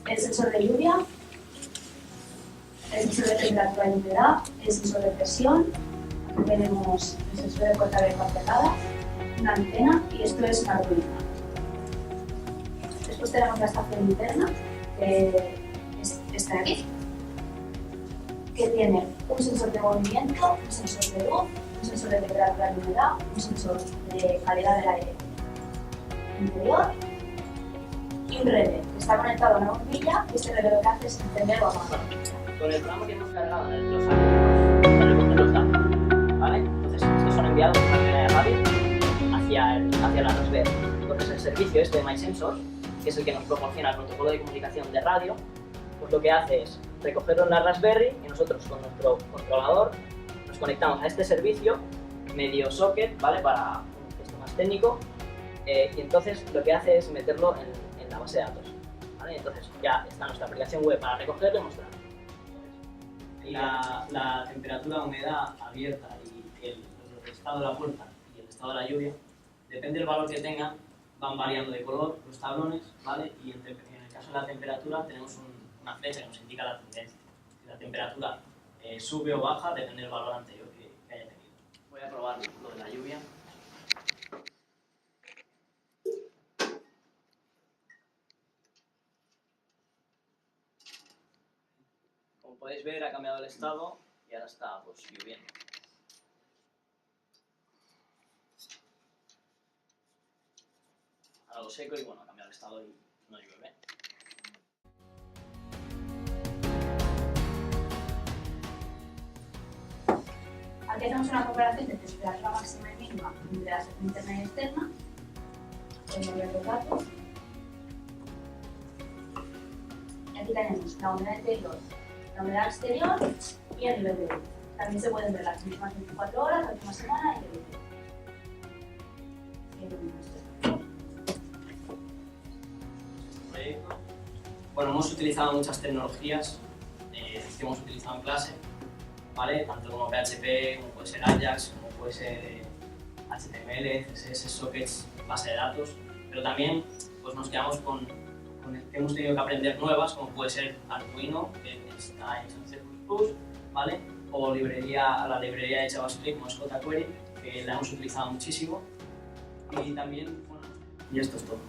El sensor de lluvia, el sensor de temperatura y humedad, el sensor de presión, aquí tenemos el sensor de corta de cerrada, una antena y esto es una turbina. Después tenemos la estación interna, que es esta de aquí, que tiene un sensor de movimiento, un sensor de luz, un sensor de temperatura y humedad, un sensor de calidad del aire interior y un relé que está conectado a una bombilla y este relé lo que hace es encender o apagar. Con el programa que hemos cargado en los algoritmos para recoger los datos, ¿vale? Entonces, estos son enviados por una cadena de radio hacia la Raspberry. Entonces, el servicio este de MySensors, que es el que nos proporciona el protocolo de comunicación de radio, pues lo que hace es recogerlo en la Raspberry y nosotros con nuestro controlador nos conectamos a este servicio medio socket, ¿vale? Para un texto más técnico, y entonces lo que hace es meterlo en la base de datos, ¿vale? Entonces ya está nuestra aplicación web para recogerlo y mostrarlo. La temperatura, humedad abierta y el estado de la puerta y el estado de la lluvia, depende del valor que tengan, van variando de color los tablones, ¿vale? Y en el caso de la temperatura tenemos una flecha que nos indica la tendencia. Si la temperatura sube o baja, depende del valor anterior que haya tenido. Voy a probar lo de la lluvia. Como podéis ver, ha cambiado el estado y ahora está pues lloviendo. Algo seco y bueno, ha cambiado el estado y no llueve. Aquí hacemos una comparación de temperatura máxima y mínima de la sección interna y externa. Podemos ver los datos. Y aquí tenemos la humedad interior, la humedad exterior y el nivel de luz. También se pueden ver las últimas 24 horas, la última semana y el Proyecto. Bueno, hemos utilizado muchas tecnologías que hemos utilizado en clase, ¿vale? Tanto como PHP, como puede ser Ajax, como puede ser HTML, CSS, sockets, base de datos, pero también pues, nos quedamos con el que hemos tenido que aprender nuevas, como puede ser Arduino, que está hecho en C++, ¿vale? O la librería de JavaScript como es jQuery, que la hemos utilizado muchísimo. Y también, bueno, y esto es todo.